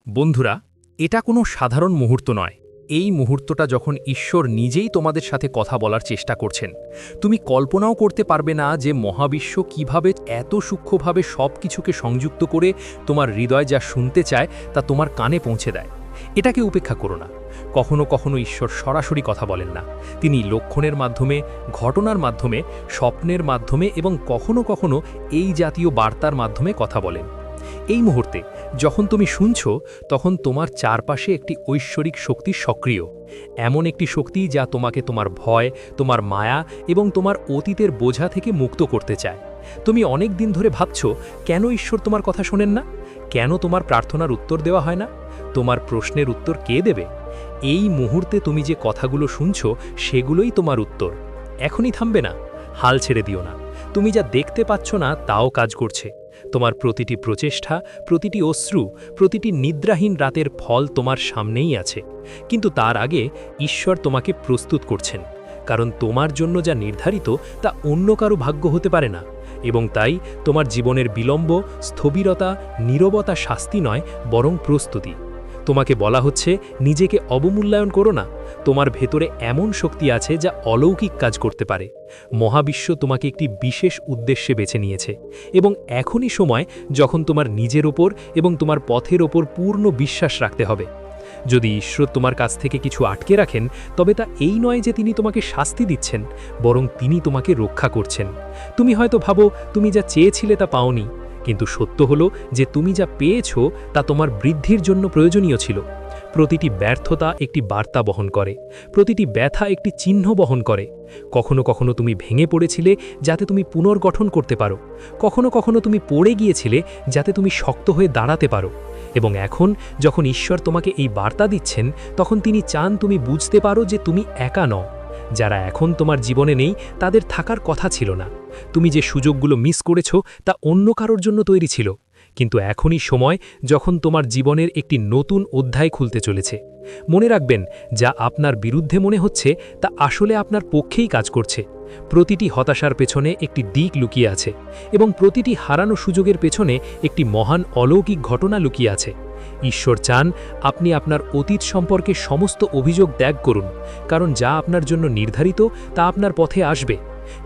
বন্ধুরা, এটা কোনো সাধারণ মুহূর্ত নয়। এই মুহূর্তটা যখন ঈশ্বর নিজেই তোমাদের সাথে কথা বলার চেষ্টা করছেন, তুমি কল্পনাও করতে পারবে না যে মহাবিশ্ব কিভাবে এত সূক্ষ্মভাবে সব কিছুকে সংযুক্ত করে তোমার হৃদয় যা শুনতে চায় তা তোমার কানে পৌঁছে দেয়। এটাকে উপেক্ষা করো না। কখনো কখনো ঈশ্বর সরাসরি কথা বলেন না, তিনি লক্ষণের মাধ্যমে, ঘটনার মাধ্যমে, স্বপ্নের মাধ্যমে এবং কখনো কখনো এই জাতীয় বার্তার মাধ্যমে কথা বলেন। এই মুহূর্তে যখন তুমি শুনছো, তখন তোমার চারপাশে একটি ঐশ্বরিক শক্তি সক্রিয়, এমন একটি শক্তি যা তোমাকে তোমার ভয়, তোমার মায়া এবং তোমার অতীতের বোঝা থেকে মুক্ত করতে চায়। তুমি অনেক দিন ধরে ভাবছো, কেন ঈশ্বর তোমার কথা শোনেন না, কেন তোমার প্রার্থনার উত্তর দেওয়া হয় না। তোমার প্রশ্নের উত্তর কে দেবে? এই মুহূর্তে তুমি যে কথাগুলো শুনছো, সেগুলোই তোমার উত্তর। এখনই থামবে না, হাল ছেড়ে দিও না। তুমি যা দেখতে পাচ্ছ না তাও কাজ করছে। তোমার প্রতিটি প্রচেষ্টা, প্রতিটি অশ্রু, প্রতিটি নিদ্রাহীন রাতের ফল তোমার সামনেই আছে। কিন্তু তার আগে ঈশ্বর তোমাকে প্রস্তুত করছেন, কারণ তোমার জন্য যা নির্ধারিত তা অন্য কারো ভাগ্য হতে পারে না। এবং তাই তোমার জীবনের বিলম্ব, স্থবিরতা, নীরবতা শাস্তি নয়, বরং প্রস্তুতি। তোমাকে বলা হচ্ছে, নিজেকে অবমূল্যায়ন করো না। তোমার ভেতরে এমন শক্তি আছে যা অলৌকিক কাজ করতে পারে। মহাবিশ্ব তোমাকে একটি বিশেষ উদ্দেশ্যে বেছে নিয়েছে, এবং এখনই সময় যখন তোমার নিজের ওপর এবং তোমার পথের ওপর পূর্ণ বিশ্বাস রাখতে হবে। যদি ঈশ্বর তোমার কাছ থেকে কিছু আটকে রাখেন, তবে তা এই নয় যে তিনি তোমাকে শাস্তি দিচ্ছেন, বরং তিনি তোমাকে রক্ষা করছেন। তুমি হয়তো ভাবো তুমি যা চেয়েছিলে তা পাওনি, কিন্তু সত্য হলো যে তুমি যা পেয়েছো তা তোমার বৃদ্ধির জন্য প্রয়োজনীয় ছিল। প্রতিটি ব্যর্থতা একটি বার্তা বহন করে, প্রতিটি ব্যথা একটি চিহ্ন বহন করে। কখনো কখনো তুমি ভেঙে পড়েছিলে যাতে তুমি পুনর্গঠন করতে পারো, কখনো কখনো তুমি পড়ে গিয়েছিলে যাতে তুমি শক্ত হয়ে দাঁড়াতে পারো। এবং এখন যখন ঈশ্বর তোমাকে এই বার্তা দিচ্ছেন, তখন তিনি চান তুমি বুঝতে পারো যে তুমি একা নও। যারা এখন তোমার জীবনে নেই তাদের থাকার কথা ছিল না। তুমি যে সুযোগগুলো মিস করেছো তা অন্য কারোর জন্য তৈরি ছিল, কিন্তু এখনই সময় যখন তোমার জীবনের একটি নতুন অধ্যায় খুলতে চলেছে। মনে রাখবেন, যা আপনার বিরুদ্ধে মনে হচ্ছে তা আসলে আপনার পক্ষেই কাজ করছে। প্রতিটি হতাশার পেছনে একটি দিক লুকিয়ে আছে, এবং প্রতিটি হারানো সুযোগের পেছনে একটি মহান অলৌকিক ঘটনা লুকিয়ে আছে। ঈশ্বর চান আপনি আপনার অতীত সম্পর্কে সমস্ত অভিযোগ ত্যাগ করুন, কারণ যা আপনার জন্য নির্ধারিত তা আপনার পথে আসবে,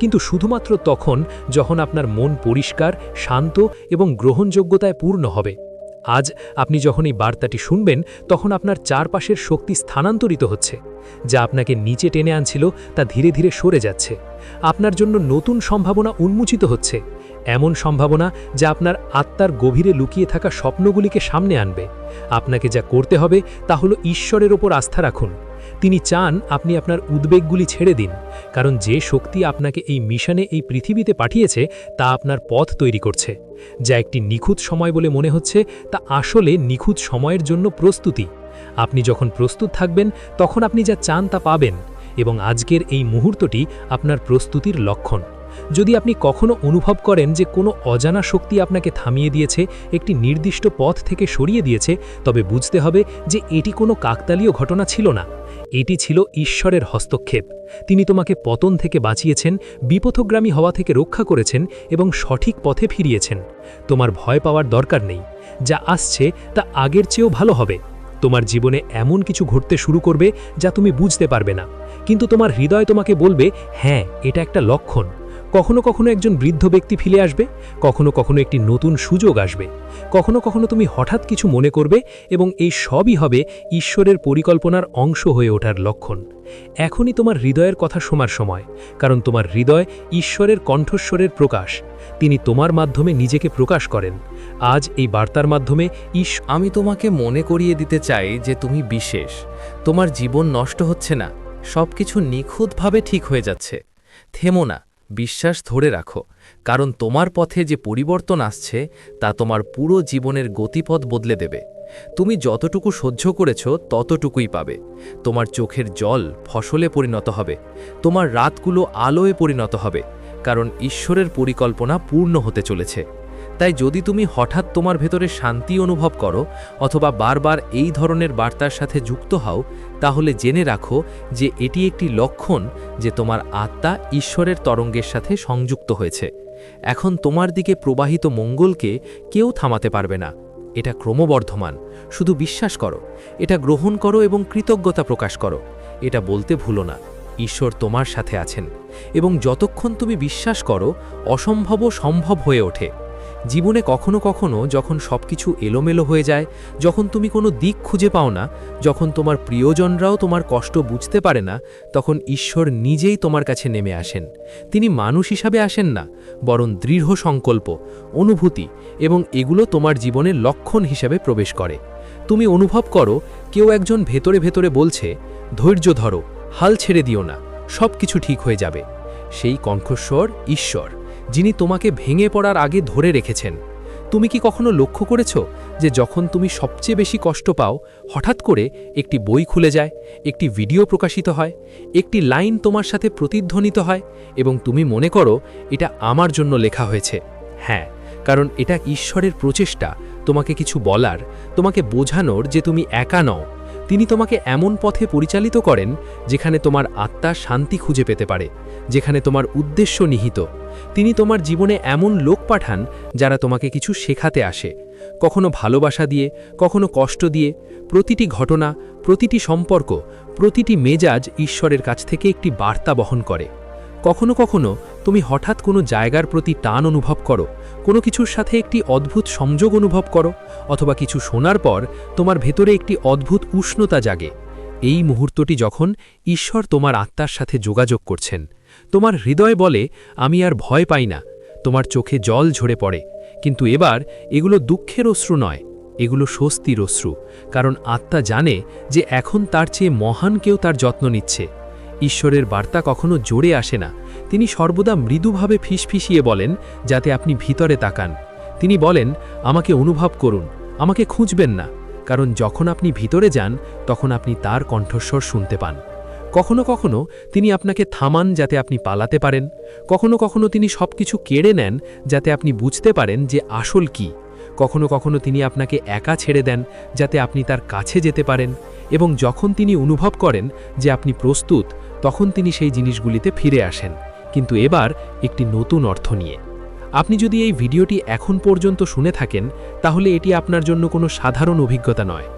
কিন্তু শুধুমাত্র তখন যখন আপনার মন পরিষ্কার, শান্ত এবং গ্রহণযোগ্যতায় পূর্ণ হবে। আজ আপনি যখন এই বার্তাটি শুনবেন, তখন আপনার চারপাশের শক্তি স্থানান্তরিত হচ্ছে। যা আপনাকে নিচে টেনে আনছিল তা ধীরে ধীরে সরে যাচ্ছে। আপনার জন্য নতুন সম্ভাবনা উন্মোচিত হচ্ছে, এমন সম্ভাবনা যা আপনার আত্মার গভীরে লুকিয়ে থাকা স্বপ্নগুলিকে সামনে আনবে। আপনাকে যা করতে হবে তা হলো ঈশ্বরের ওপর আস্থা রাখুন। তিনি চান আপনি আপনার উদ্বেগগুলি ছেড়ে দিন, কারণ যে শক্তি আপনাকে এই মিশনে, এই পৃথিবীতে পাঠিয়েছে তা আপনার পথ তৈরি করছে। যা একটি নিখুঁত সময় বলে মনে হচ্ছে, তা আসলে নিখুঁত সময়ের জন্য প্রস্তুতি। আপনি যখন প্রস্তুত থাকবেন, তখন আপনি যা চান তা পাবেন, এবং আজকের এই মুহূর্তটি আপনার প্রস্তুতির লক্ষণ। যদি আপনি কখনো অনুভব করেন যে কোনো অজানা শক্তি আপনাকে থামিয়ে দিয়েছে, একটি নির্দিষ্ট পথ থেকে সরিয়ে দিয়েছে, তবে বুঝতে হবে যে এটি কোনো কাকতালীয় ঘটনা ছিল না। এটি ছিল ঈশ্বরের হস্তক্ষেপ। তিনি তোমাকে পতন থেকে বাঁচিয়েছেন, বিপথগামী হওয়া থেকে রক্ষা করেছেন এবং সঠিক পথে ফিরিয়েছেন। তোমার ভয় পাওয়ার দরকার নেই। যা আসছে তা আগের চেয়েও ভালো হবে। তোমার জীবনে এমন কিছু ঘটতে শুরু করবে যা তুমি বুঝতে পারবে না, কিন্তু তোমার হৃদয় তোমাকে বলবে, হ্যাঁ, এটা একটা লক্ষণ। কখনো কখনো একজন বৃদ্ধ ব্যক্তি ফিরে আসবে, কখনো কখনো একটি নতুন সুযোগ আসবে, কখনো কখনো তুমি হঠাৎ কিছু মনে করবে, এবং এই সবই হবে ঈশ্বরের পরিকল্পনার অংশ হয়ে ওঠার লক্ষণ। এখনই তোমার হৃদয়ের কথা শোনার সময়, কারণ তোমার হৃদয় ঈশ্বরের কণ্ঠস্বরের প্রকাশ। তিনি তোমার মাধ্যমে নিজেকে প্রকাশ করেন। আজ এই বার্তার মাধ্যমে আমি তোমাকে মনে করিয়ে দিতে চাই যে তুমি বিশেষ। তোমার জীবন নষ্ট হচ্ছে না, সবকিছু নিখুঁতভাবে ঠিক হয়ে যাচ্ছে। থেমো না, বিশ্বাস ধরে রাখো, কারণ তোমার পথে যে পরিবর্তন আসছে তা তোমার পুরো জীবনের গতিপথ বদলে দেবে। তুমি যতটুকু সহ্য করেছ ততটুকুই পাবে। তোমার চোখের জল ফসলে পরিণত হবে, তোমার রাতগুলো আলোয় পরিণত হবে, কারণ ঈশ্বরের পরিকল্পনা পূর্ণ হতে চলেছে। তাই যদি তুমি হঠাৎ তোমার ভেতরে শান্তি অনুভব করো, অথবা বারবার এই ধরনের বার্তার সাথে যুক্ত হও, তাহলে জেনে রাখো যে এটি একটি লক্ষণ যে তোমার আত্মা ঈশ্বরের তরঙ্গের সাথে সংযুক্ত হয়েছে। এখন তোমার দিকে প্রবাহিত মঙ্গলকে কেউ থামাতে পারবে না, এটা ক্রমবর্ধমান। শুধু বিশ্বাস করো, এটা গ্রহণ করো এবং কৃতজ্ঞতা প্রকাশ করো। এটা বলতে ভুলো না, ঈশ্বর তোমার সাথে আছেন, এবং যতক্ষণ তুমি বিশ্বাস করো, অসম্ভবও সম্ভব হয়ে ওঠে। জীবনে কখনো কখনো যখন সবকিছু এলোমেলো হয়ে যায়, যখন তুমি কোনো দিক খুঁজে পাও না, যখন তোমার প্রিয়জনরাও তোমার কষ্ট বুঝতে পারে না, তখন ঈশ্বর নিজেই তোমার কাছে নেমে আসেন। তিনি মানুষ হিসাবে আসেন না, বরং দৃঢ় সংকল্প, অনুভূতি এবং এগুলো তোমার জীবনের লক্ষণ হিসাবে প্রবেশ করে। তুমি অনুভব করো কেউ একজন ভেতরে ভেতরে বলছে, ধৈর্য ধরো, হাল ছেড়ে দিও না, সব কিছু ঠিক হয়ে যাবে। সেই কণ্ঠস্বর ঈশ্বর, যিনি তোমাকে ভেঙে পড়ার আগে ধরে রেখেছেন। তুমি কি কখনো লক্ষ্য করেছ যে যখন তুমি সবচেয়ে বেশি কষ্ট পাও, হঠাৎ করে একটি বই খুলে যায়, একটি ভিডিও প্রকাশিত হয়, একটি লাইন তোমার সাথে প্রতিধ্বনিত হয়, এবং তুমি মনে করো এটা আমার জন্য লেখা হয়েছে? হ্যাঁ, কারণ এটা ঈশ্বরের প্রচেষ্টা তোমাকে কিছু বলার, তোমাকে বোঝানোর যে তুমি একা নও। তিনি তোমাকে এমন পথে পরিচালিত করেন যেখানে তোমার আত্মা শান্তি খুঁজে পেতে পারে, যেখানে তোমার উদ্দেশ্য নিহিত। তিনি তোমার জীবনে এমন লোক পাঠান যারা তোমাকে কিছু শেখাতে আসে, কখনো ভালোবাসা দিয়ে, কখনো কষ্ট দিয়ে। প্রতিটি ঘটনা, প্রতিটি সম্পর্ক, প্রতিটি মেজাজ ঈশ্বরের কাছ থেকে একটি বার্তা বহন করে। কখনো কখনো তুমি হঠাৎ কোনো জায়গার প্রতি টান অনুভব করো, কোনো কিছুর সাথে একটি অদ্ভুত সংযোগ অনুভব করো, অথবা কিছু শোনার পর তোমার ভেতরে একটি অদ্ভুত উষ্ণতা জাগে। এই মুহূর্তটি যখন ঈশ্বর তোমার আত্মার সাথে যোগাযোগ করছেন। তোমার হৃদয় বলে, আমি আর ভয় পাই না। তোমার চোখে জল ঝরে পড়ে, কিন্তু এবার এগুলো দুঃখের অশ্রু নয়, এগুলো স্বস্তির অশ্রু, কারণ আত্মা জানে যে এখন তার চেয়ে মহান কেউ তার যত্ন নিচ্ছে। ঈশ্বরের বার্তা কখনো জোরে আসে না, তিনি সর্বদা মৃদুভাবে ফিসফিসিয়ে বলেন, যাতে আপনি ভিতরে তাকান। তিনি বলেন, আমাকে অনুভব করুন, আমাকে খুঁজবেন না, কারণ যখন আপনি ভিতরে যান তখন আপনি তার কণ্ঠস্বর শুনতে পান। কখনো কখনো তিনি আপনাকে থামান যাতে আপনি পালাতে পারেন, কখনো কখনো তিনি সবকিছু কেড়ে নেন যাতে আপনি বুঝতে পারেন যে আসল কি। কখনো কখনো তিনি আপনাকে একা ছেড়ে দেন যাতে আপনি তার কাছে যেতে পারেন, এবং যখন তিনি অনুভব করেন যে আপনি প্রস্তুত, তখন তিনি সেই জিনিসগুলিতে ফিরে আসেন, কিন্তু এবার একটি নতুন অর্থ নিয়ে। আপনি যদি এই ভিডিওটি এখন পর্যন্ত শুনে থাকেন, তাহলে এটি আপনার জন্য কোনো সাধারণ অভিজ্ঞতা নয়।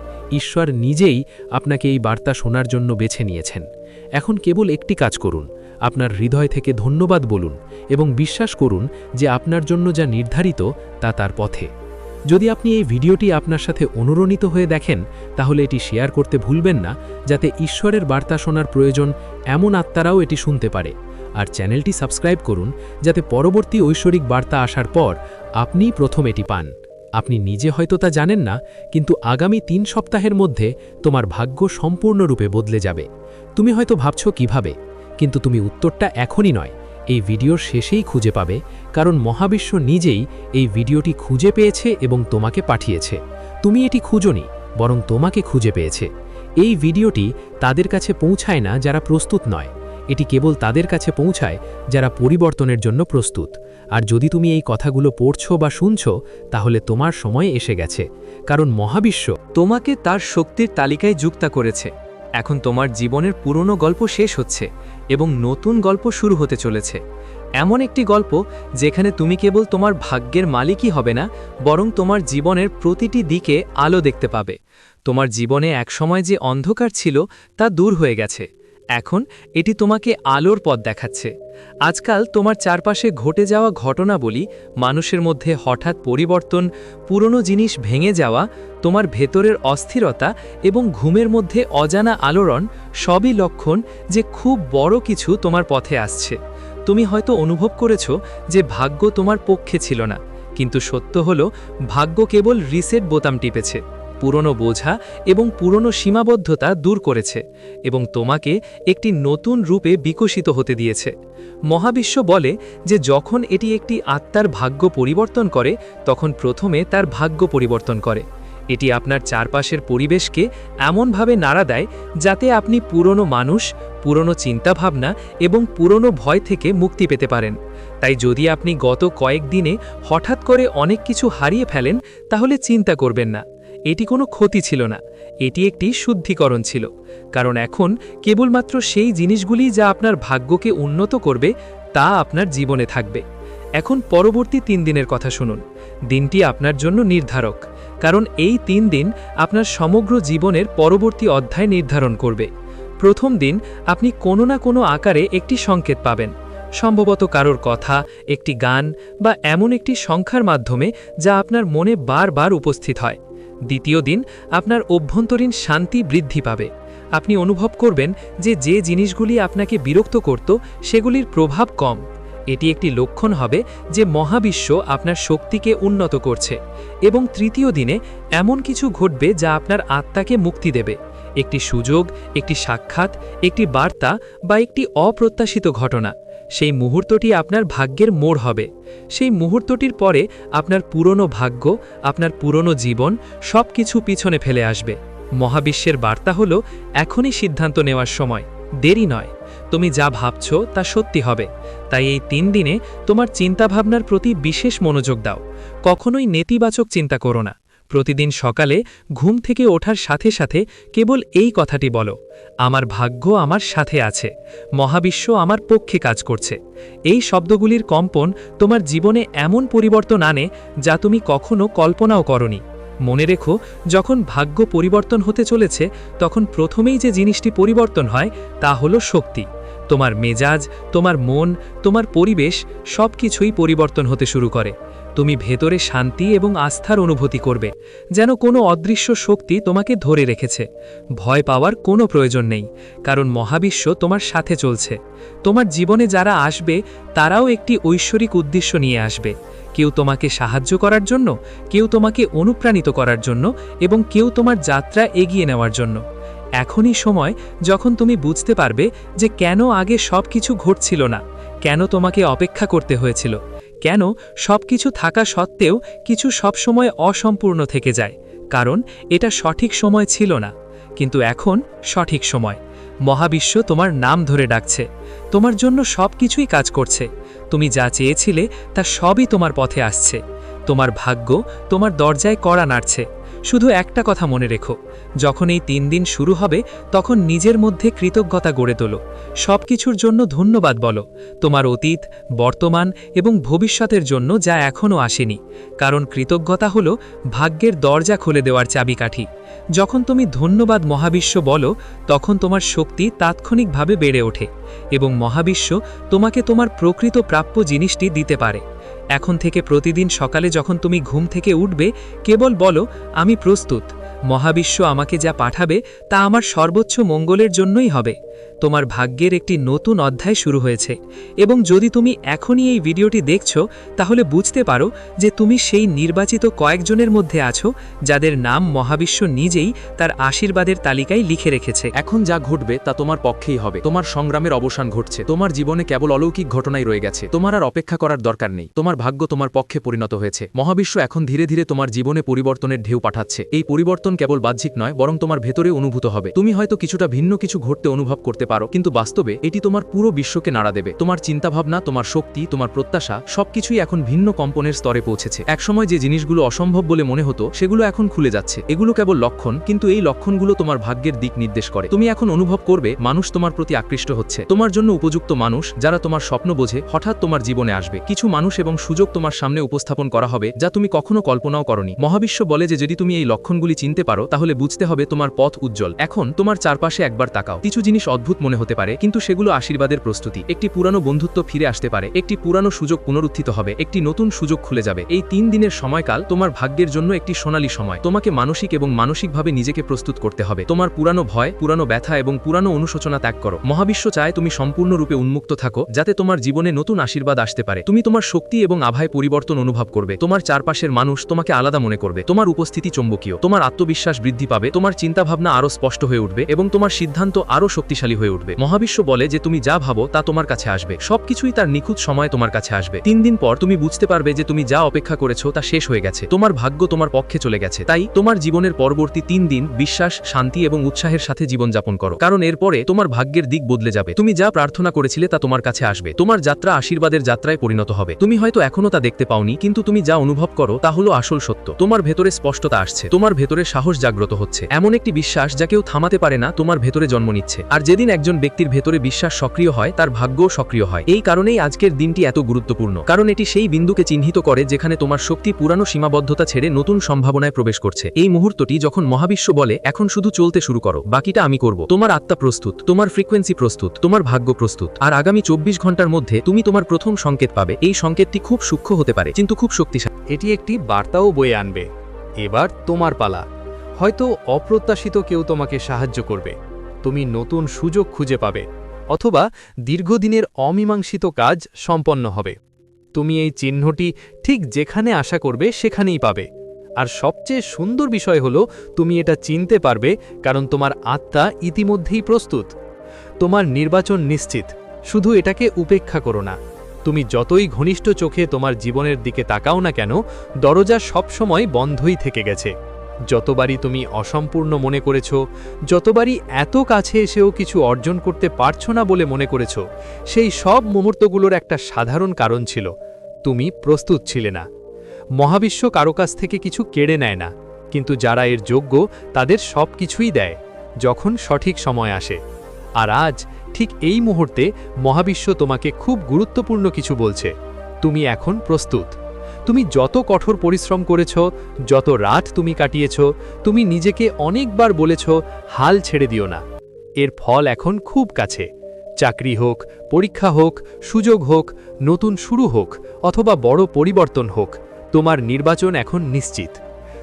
ঈশ্বর নিজেই আপনাকে এই বার্তা শোনার জন্য বেছে নিয়েছেন। এখন কেবল একটি কাজ করুন, আপনার হৃদয় থেকে ধন্যবাদ বলুন এবং বিশ্বাস করুন যে আপনার জন্য যা নির্ধারিত তা তার পথে। যদি আপনি এই ভিডিওটি আপনার সাথে অনুরণিত হয়ে দেখেন, তাহলে এটি শেয়ার করতে ভুলবেন না, যাতে ঈশ্বরের বার্তা শোনার প্রয়োজন এমন আত্মারাও এটি শুনতে পারে। আর চ্যানেলটি সাবস্ক্রাইব করুন, যাতে পরবর্তী ঐশ্বরিক বার্তা আসার পর আপনিই প্রথম এটি পান। আপনি নিজে হয়তো তা জানেন না, কিন্তু আগামী 3 সপ্তাহের মধ্যে তোমার ভাগ্য সম্পূর্ণরূপে বদলে যাবে। তুমি হয়তো ভাবছো কিভাবে, কিন্তু তুমি উত্তরটা এখনই নয়, এই ভিডিওর শেষেই খুঁজে পাবে, কারণ মহাবিশ্ব নিজেই এই ভিডিওটি খুঁজে পেয়েছে এবং তোমাকে পাঠিয়েছে। তুমি এটি খুঁজোনি, বরং তোমাকে খুঁজে পেয়েছে। এই ভিডিওটি তাদের কাছে পৌঁছায় না যারা প্রস্তুত নয়, এটি কেবল তাদের কাছে পৌঁছায় যারা পরিবর্তনের জন্য প্রস্তুত। আর যদি তুমি এই কথাগুলো পড়ছো বা শুনছো, তাহলে তোমার সময় এসে গেছে, কারণ মহাবিশ্ব তোমাকে তার শক্তির তালিকায় যুক্ত করেছে। এখন তোমার জীবনের পুরনো গল্প শেষ হচ্ছে এবং নতুন গল্প শুরু হতে চলেছে। এমন একটি গল্প যেখানে তুমি কেবল তোমার ভাগ্যের মালিকই হবে না, বরং তোমার জীবনের প্রতিটি দিকে আলো দেখতে পাবে। তোমার জীবনে একসময় যে অন্ধকার ছিল তা দূর হয়ে গেছে, এখন এটি তোমাকে আলোর পথ দেখাচ্ছে। আজকাল তোমার চারপাশে ঘটে যাওয়া ঘটনাবলী, মানুষের মধ্যে হঠাৎ পরিবর্তন, পুরনো জিনিস ভেঙে যাওয়া, তোমার ভেতরের অস্থিরতা এবং ঘুমের মধ্যে অজানা আলোড়ন সবই লক্ষণ যে খুব বড় কিছু তোমার পথে আসছে। তুমি হয়তো অনুভব করেছো যে ভাগ্য তোমার পক্ষে ছিল না, কিন্তু সত্য হলো ভাগ্য কেবল রিসেট বোতাম টিপেছে, পুরনো বোঝা এবং পুরনো সীমাবদ্ধতা দূর করেছে এবং তোমাকে একটি নতুন রূপে বিকশিত হতে দিয়েছে। মহাবিশ্ব বলে যে যখন এটি একটি আত্মার ভাগ্য পরিবর্তন করে, তখন প্রথমে তার ভাগ্য পরিবর্তন করে। এটি আপনার চারপাশের পরিবেশকে এমনভাবে নাড়া দেয় যাতে আপনি পুরনো মানুষ, পুরনো চিন্তাভাবনা এবং পুরনো ভয় থেকে মুক্তি পেতে পারেন। তাই যদি আপনি গত কয়েকদিনে হঠাৎ করে অনেক কিছু হারিয়ে ফেলেন, তাহলে চিন্তা করবেন না, এটি কোনো ক্ষতি ছিল না, এটি একটি শুদ্ধিকরণ ছিল। কারণ এখন কেবলমাত্র সেই জিনিসগুলি যা আপনার ভাগ্যকে উন্নত করবে তা আপনার জীবনে থাকবে। এখন পরবর্তী 3 দিনের কথা শুনুন। দিনটি আপনার জন্য নির্ধারক, কারণ এই 3 দিন আপনার সমগ্র জীবনের পরবর্তী অধ্যায় নির্ধারণ করবে। প্রথম দিন আপনি কোনো না কোনো আকারে একটি সংকেত পাবেন, সম্ভবত কারোর কথা, একটি গান বা এমন একটি সংখ্যার মাধ্যমে যা আপনার মনে বারবার উপস্থিত হয়। দ্বিতীয় দিন আপনার অভ্যন্তরীণ শান্তি বৃদ্ধি পাবে। আপনি অনুভব করবেন যে জিনিসগুলি আপনাকে বিরক্ত করত সেগুলির প্রভাব কম। এটি একটি লক্ষণ হবে যে মহাবিশ্ব আপনার শক্তিকে উন্নত করছে। এবং তৃতীয় দিনে এমন কিছু ঘটবে যা আপনার আত্মাকে মুক্তি দেবে, একটি সুযোগ, একটি সাক্ষাৎ, একটি বার্তা বা একটি অপ্রত্যাশিত ঘটনা। সেই মুহূর্তটি আপনার ভাগ্যের মোড় হবে। সেই মুহূর্তটির পরে আপনার পুরনো ভাগ্য, আপনার পুরনো জীবন সব কিছু পিছনে ফেলে আসবে। মহাবিশ্বের বার্তা হলো এখনই সিদ্ধান্ত নেওয়ার সময়, দেরি নয়। তুমি যা ভাবছ তা সত্যি হবে। তাই এই 3 দিনে তোমার চিন্তাভাবনার প্রতি বিশেষ মনোযোগ দাও। কখনোই নেতিবাচক চিন্তা করো না। প্রতিদিন সকালে ঘুম থেকে ওঠার সাথে সাথে কেবল এই কথাটি বলো, আমার ভাগ্য আমার সাথে আছে, মহাবিশ্ব আমার পক্ষে কাজ করছে। এই শব্দগুলির কম্পন তোমার জীবনে এমন পরিবর্তন আনে যা তুমি কখনো কল্পনাও করনি। মনে রেখো, যখন ভাগ্য পরিবর্তন হতে চলেছে তখন প্রথমেই যে জিনিসটি পরিবর্তন হয় তা হলো শক্তি। তোমার মেজাজ, তোমার মন, তোমার পরিবেশ সব কিছুই পরিবর্তন হতে শুরু করে। তুমি ভেতরে শান্তি এবং আস্থার অনুভূতি করবে, যেন কোনো অদৃশ্য শক্তি তোমাকে ধরে রেখেছে। ভয় পাওয়ার কোনো প্রয়োজন নেই, কারণ মহাবিশ্ব তোমার সাথে চলছে। তোমার জীবনে যারা আসবে তারাও একটি ঐশ্বরিক উদ্দেশ্য নিয়ে আসবে। কেউ তোমাকে সাহায্য করার জন্য, কেউ তোমাকে অনুপ্রাণিত করার জন্য এবং কেউ তোমার যাত্রা এগিয়ে নেওয়ার জন্য। এখনই সময় যখন তুমি বুঝতে পারবে যে কেন আগে সব কিছু ঘটছিল না, কেন তোমাকে অপেক্ষা করতে হয়েছিল, কেন সব কিছু থাকা সত্ত্বেও কিছু সবসময় অসম্পূর্ণ থেকে যায়। কারণ এটা সঠিক সময় ছিল না, কিন্তু এখন সঠিক সময়। মহাবিশ্ব তোমার নাম ধরে ডাকছে, তোমার জন্য সব কিছুই কাজ করছে। তুমি যা চেয়েছিলে তা সবই তোমার পথে আসছে। তোমার ভাগ্য তোমার দরজায় কড়া নাড়ছে। শুধু একটা কথা মনে রেখো, যখন এই 3 দিন শুরু হবে তখন নিজের মধ্যে কৃতজ্ঞতা গড়ে তোলো। সব কিছুর জন্য ধন্যবাদ বলো, তোমার অতীত, বর্তমান এবং ভবিষ্যতের জন্য যা এখনও আসেনি। কারণ কৃতজ্ঞতা হলো ভাগ্যের দরজা খুলে দেওয়ার চাবিকাঠি। যখন তুমি ধন্যবাদ মহাবিশ্ব বলো তখন তোমার শক্তি তাৎক্ষণিকভাবে বেড়ে ওঠে এবং মহাবিশ্ব তোমাকে তোমার প্রকৃত প্রাপ্য জিনিসটি দিতে পারে। এখন থেকে প্রতিদিন সকালে যখন তুমি ঘুম থেকে উঠবে কেবল বলো, আমি প্রস্তুত। মহাবিশ্ব আমাকে যা পাঠাবে তা আমার সর্বোচ্চ মঙ্গলের জন্যই হবে। তোমার ভাগ্যের একটি নতুন অধ্যায় শুরু হয়েছে এবং যদি তুমি এখনই এই ভিডিওটি দেখছো তাহলে বুঝতে পারো যে তুমি সেই নির্বাচিত কয়েকজনের মধ্যে আছো যাদের নাম মহাবিশ্ব নিজেই তার আশীর্বাদের তালিকায় লিখে রেখেছে। এখন যা ঘটবে তা তোমার পক্ষেই হবে। তোমার সংগ্রামের অবসান ঘটছে। তোমার জীবনে কেবল অলৌকিক ঘটনাই রয়ে গেছে। তোমার আর অপেক্ষা করার দরকার নেই। তোমার ভাগ্য তোমার পক্ষে পরিণত হয়েছে। মহাবিশ্ব এখন ধীরে ধীরে তোমার জীবনে পরিবর্তনের ঢেউ পাঠাচ্ছে। এই পরিবর্তন কেবল বাহ্যিক নয়, বরং তোমার ভেতরে অনুভূত হবে। তুমি হয়তো কিছুটা ভিন্ন কিছু ঘটতে অনুভব করতে পারো, কিন্তু বাস্তবে এটি তোমার পুরো বিশ্বকে নাড়া দেবে। তোমার চিন্তাভাবনা, তোমার শক্তি, তোমার প্রত্যাশা সবকিছুই এখন ভিন্ন কম্পনের স্তরে পৌঁছেছে। একসময় যে জিনিসগুলো অসম্ভব বলে মনে হতো সেগুলো এখন খুলে যাচ্ছে। এগুলো কেবল লক্ষণ, কিন্তু এই লক্ষণগুলো তোমার ভাগ্যের দিক নির্দেশ করে। তুমি এখন অনুভব করবে মানুষ তোমার প্রতি আকৃষ্ট হচ্ছে। তোমার জন্য উপযুক্ত মানুষ, যারা তোমার স্বপ্ন বোঝে, হঠাৎ তোমার জীবনে আসবে। কিছু মানুষ এবং সুযোগ তোমার সামনে উপস্থাপন করা হবে যা তুমি কখনো কল্পনাও করনি। মহাবিশ্ব বলে যে যদি তুমি এই লক্ষণগুলি চিনতে পারো তাহলে বুঝতে হবে তোমার পথ উজ্জ্বল। এখন তোমার চারপাশে একবার তাকাও। কিছু জিনিস অদ্ভুত মনে হতে পারে, কিন্তু সেগুলো আশীর্বাদের প্রস্তুতি। একটি পুরানো বন্ধুত্ব ফিরে আসতে পারে, একটি পুরানো সুযোগ পুনরুত্থিত হবে, একটি নতুন সুযোগ খুলে যাবে। এই 3 দিনের সময়কাল তোমার ভাগ্যের জন্য একটি সোনালী সময়। তোমাকে মানসিক এবং মানসিকভাবে নিজেকে প্রস্তুত করতে হবে। তোমার পুরানো ভয়, পুরানো ব্যথা এবং পুরানো অনুশোচনা ত্যাগ করো। মহাবিশ্ব চায় তুমি সম্পূর্ণরূপে উন্মুক্ত থাকো, যাতে তোমার জীবনে নতুন আশীর্বাদ আসতে পারে। তুমি তোমার শক্তি এবং আভায় পরিবর্তন অনুভব করবে। তোমার চারপাশের মানুষ তোমাকে আলাদা মনে করবে। তোমার উপস্থিতি চৌম্বকীয়। তোমার আত্মবিশ্বাস বৃদ্ধি পাবে। তোমার চিন্তাভাবনা আরও স্পষ্ট হয়ে উঠবে এবং তোমার সিদ্ধান্ত আরও শক্তিশালী হয়ে উঠবে। মহাবিশ্ব বলে যে তুমি যা ভাবো তা তোমার কাছে আসবে। সবকিছুই তার নিখুঁত সময় তোমার কাছে আসবে। 3 দিন পর তুমি বুঝতে পারবে যে তুমি যা অপেক্ষা করেছো তা শেষ হয়ে গেছে। তোমার ভাগ্য তোমার পক্ষে চলে গেছে। তাই তোমার জীবনের পরবর্তী 3 দিন বিশ্বাস, শান্তি এবং উৎসাহের সাথে জীবনযাপন করো, কারণ এরপরে তোমার ভাগ্যের দিক বদলে যাবে। তুমি যা প্রার্থনা করেছিলে তা তোমার কাছে আসবে। তোমার যাত্রা আশীর্বাদের যাত্রায় পরিণত হবে। তুমি হয়তো এখনো তা দেখতে পাওনি, কিন্তু তুমি যা অনুভব করো তা হলো আসল সত্য। তোমার ভেতরে স্পষ্টতা আসছে। তোমার ভেতরে সাহস জাগ্রত হচ্ছে। এমন একটি বিশ্বাস যা কেউ থামাতে পারে না তোমার ভেতরে জন্ম নিচ্ছে। আর যেদিন একজন ব্যক্তির ভেতরে বিশ্বাস সক্রিয় হয় তার ভাগ্যও সক্রিয় হয়। এই কারণেই আজকের দিনটি এত গুরুত্বপূর্ণ, কারণ এটি সেই বিন্দুকে চিহ্নিত করে যেখানে তোমার শক্তি পুরানো সীমাবদ্ধতা ছেড়ে নতুন সম্ভাবনায় প্রবেশ করছে। এই মুহূর্তটি যখন মহাবিশ্ব বলে এখন শুধু চলতে শুরু করো, বাকিটা আমি করব। তোমার আত্মা প্রস্তুত, তোমার ফ্রিকোয়েন্সি প্রস্তুত, তোমার ভাগ্য প্রস্তুত। আর আগামী 24 ঘন্টার মধ্যে তুমি তোমার প্রথম সংকেত পাবে। এই সংকেতটি খুব সূক্ষ্ম হতে পারে কিন্তু খুব শক্তিশালী। এটি একটি বার্তাও বয়ে আনবে। এবার তোমার পালা। হয়তো অপ্রত্যাশিত কেউ তোমাকে সাহায্য করবে, তুমি নতুন সুযোগ খুঁজে পাবে, অথবা দীর্ঘদিনের অমীমাংসিত কাজ সম্পন্ন হবে। তুমি এই চিহ্নটি ঠিক যেখানে আশা করবে সেখানেই পাবে। আর সবচেয়ে সুন্দর বিষয় হলো তুমি এটা চিনতে পারবে কারণ তোমার আত্মা ইতিমধ্যেই প্রস্তুত। তোমার নির্বাচন নিশ্চিত, শুধু এটাকে উপেক্ষা করো না। তুমি যতই ঘনিষ্ঠ চোখে তোমার জীবনের দিকে তাকাও না কেন, দরজা সবসময় বন্ধই থেকে গেছে। যতবারই তুমি অসম্পূর্ণ মনে করেছ, যতবারই এত কাছে এসেও কিছু অর্জন করতে পারছো না বলে মনে করেছ, সেই সব মুহূর্তগুলোর একটা সাধারণ কারণ ছিল, তুমি প্রস্তুত ছিলে না। মহাবিশ্ব কারো কাছ থেকে কিছু কেড়ে নেয় না, কিন্তু যারা এর যোগ্য তাদের সব কিছুই দেয় যখন সঠিক সময় আসে। আর আজ ঠিক এই মুহূর্তে মহাবিশ্ব তোমাকে খুব গুরুত্বপূর্ণ কিছু বলছে। তুমি এখন প্রস্তুত। তুমি যত কঠোর পরিশ্রম করেছ, যত রাত তুমি কাটিয়েছ, তুমি নিজেকে অনেকবার বলেছ হাল ছেড়ে দিও না। এর ফল এখন খুব কাছে। চাকরি হোক, পরীক্ষা হোক, সুযোগ হোক, নতুন শুরু হোক, অথবা বড় পরিবর্তন হোক, তোমার নির্বাচন এখন নিশ্চিত।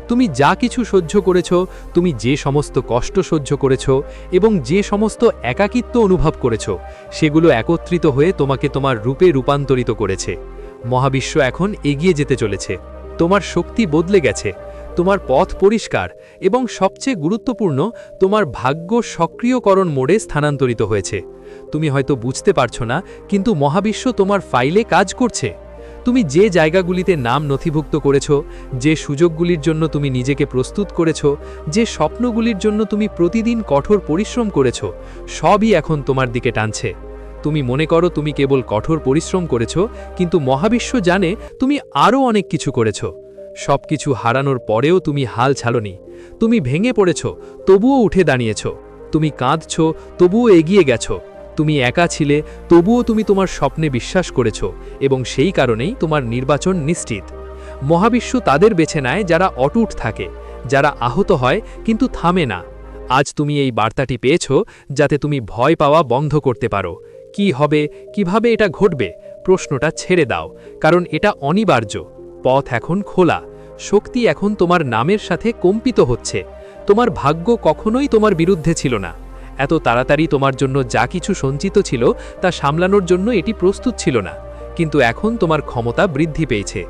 তুমি যা কিছু সহ্য করেছ, তুমি যে সমস্ত কষ্ট সহ্য করেছ এবং যে সমস্ত একাকিত্ব অনুভব করেছ, সেগুলো একত্রিত হয়ে তোমাকে তোমার রূপে রূপান্তরিত করেছে। মহাবিশ্ব এখন এগিয়ে যেতে চলেছে। তোমার শক্তি বদলে গেছে, তোমার পথ পরিষ্কার, এবং সবচেয়ে গুরুত্বপূর্ণ, তোমার ভাগ্য সক্রিয়করণ মোডে স্থানান্তরিত হয়েছে। তুমি হয়তো বুঝতে পারছো না, কিন্তু মহাবিশ্ব তোমার ফাইলে কাজ করছে। তুমি যে জায়গাগুলিতে নাম নথিভুক্ত করেছ, যে সুযোগগুলির জন্য তুমি নিজেকে প্রস্তুত করেছ, যে স্বপ্নগুলির জন্য তুমি প্রতিদিন কঠোর পরিশ্রম করেছ, সবই এখন তোমার দিকে টানছে। তুমি মনে করো তুমি কেবল কঠোর পরিশ্রম করেছ, কিন্তু মহাবিশ্ব জানে তুমি আরও অনেক কিছু করেছ। সবকিছু হারানোর পরেও তুমি হাল ছাড়োনি। তুমি ভেঙে পড়েছ, তবুও উঠে দাঁড়িয়েছ। তুমি কাঁদছ, তবুও এগিয়ে গেছ। তুমি একা ছিলে, তবুও তুমি তোমার স্বপ্নে বিশ্বাস করেছ, এবং সেই কারণেই তোমার নির্বাচন নিশ্চিত। মহাবিশ্ব তাদের বেছে নেয় যারা অটুট থাকে, যারা আহত হয় কিন্তু থামে না। আজ তুমি এই বার্তাটি পেয়েছ যাতে তুমি ভয় পাওয়া বন্ধ করতে পারো। কি হবে, কিভাবে এটা ঘটবে, প্রশ্নটা ছেড়ে দাও, কারণ এটা অনিবার্য। পথ এখন খোলা, শক্তি এখন তোমার নামের সাথে কম্পিত হচ্ছে। তোমার ভাগ্য কখনোই তোমার বিরুদ্ধে ছিল না। এত তাড়াতাড়ি তোমার জন্য যা কিছু সঞ্চিত ছিল তা সামলানোর জন্য এটি প্রস্তুত ছিল না, কিন্তু এখন তোমার ক্ষমতা বৃদ্ধি পেয়েছে।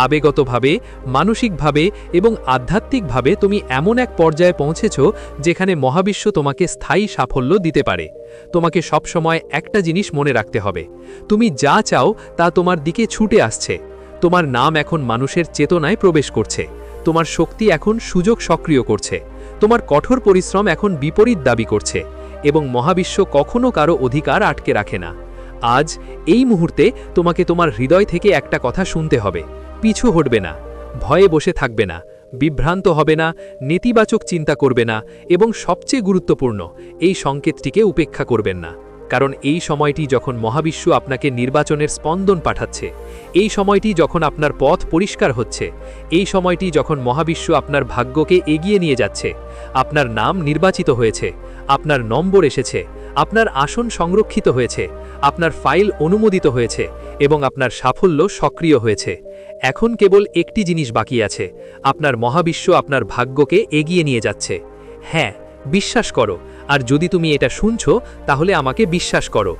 আবেগতভাবে, মানসিকভাবে এবং আধ্যাত্মিকভাবে তুমি এমন এক পর্যায়ে পৌঁছেছ যেখানে মহাবিশ্ব তোমাকে স্থায়ী সাফল্য দিতে পারে। তোমাকে সবসময় একটা জিনিস মনে রাখতে হবে, তুমি যা চাও তা তোমার দিকে ছুটে আসছে। তোমার নাম এখন মানুষের চেতনায় প্রবেশ করছে। তোমার শক্তি এখন সুযোগ সক্রিয় করছে। তোমার কঠোর পরিশ্রম এখন বিপরীত দাবি করছে, এবং মহাবিশ্ব কখনো কারো অধিকার আটকে রাখে না। আজ এই মুহূর্তে তোমাকে তোমার হৃদয় থেকে একটা কথা শুনতে হবে। পিছু হটবে না, ভয়ে বসে থাকবে না, বিভ্রান্ত হবে না, নেতিবাচক চিন্তা করবে না, এবং সবচেয়ে গুরুত্বপূর্ণ, এই সংকেতটিকে উপেক্ষা করবেন না। কারণ এই সময়টি যখন মহাবিশ্ব আপনাকে নির্বাচনের স্পন্দন পাঠাচ্ছে, এই সময়টি যখন আপনার পথ পরিষ্কার হচ্ছে, এই সময়টি যখন মহাবিশ্ব আপনার ভাগ্যকে এগিয়ে নিয়ে যাচ্ছে। আপনার নাম নির্বাচিত হয়েছে, আপনার নম্বর এসেছে, আপনার আসন সংরক্ষিত হয়েছে, আপনার ফাইল অনুমোদিত হয়েছে, এবং আপনার সাফল্য সক্রিয় হয়েছে। এখন কেবল একটি জিনিস বাকি আছে, আপনার মহাবিশ্ব আপনার ভাগ্যকে এগিয়ে নিয়ে যাচ্ছে। হ্যাঁ, বিশ্বাস করো, আর যদি তুমি এটা শুনছো তাহলে আমাকে বিশ্বাস করো।